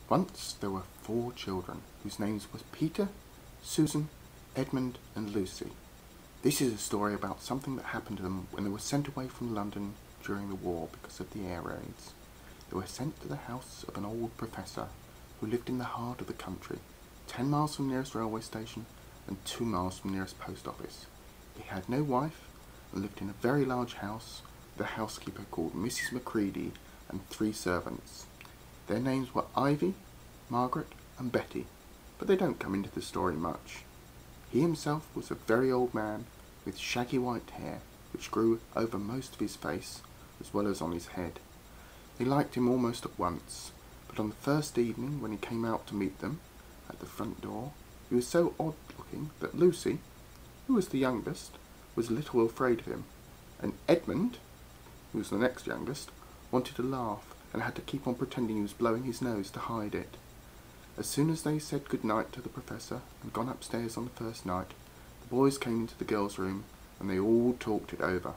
Once there were 4 children, whose names were Peter, Susan, Edmund and Lucy. This is a story about something that happened to them when they were sent away from London during the war because of the air raids. They were sent to the house of an old professor who lived in the heart of the country, 10 miles from the nearest railway station and 2 miles from the nearest post office. He had no wife and lived in a very large house with a housekeeper called Mrs. Macready and 3 servants. Their names were Ivy, Margaret and Betty, but they don't come into the story much. He himself was a very old man with shaggy white hair which grew over most of his face as well as on his head. They liked him almost at once, but on the first evening when he came out to meet them at the front door, he was so odd looking that Lucy, who was the youngest, was a little afraid of him, and Edmund, who was the next youngest, wanted to laugh and had to keep on pretending he was blowing his nose to hide it. As soon as they said good night to the professor and gone upstairs on the first night, the boys came into the girls' room and they all talked it over.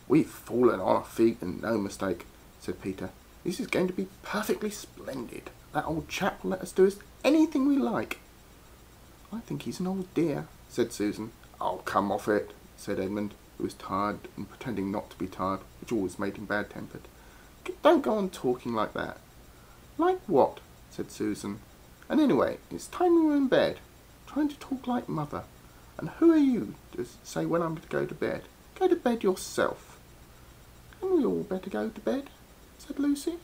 "We've fallen on our feet and no mistake," said Peter. "This is going to be perfectly splendid. That old chap will let us do anything we like." "I think he's an old dear," said Susan. "Oh, come off it," said Edmund, who was tired and pretending not to be tired, which always made him bad-tempered. "Don't go on talking like that." "Like what?" said Susan. "And anyway, it's time we were in bed. Trying to talk like mother. And who are you to say when I'm to go to bed? Go to bed yourself." "And we all better go to bed?" said Lucy.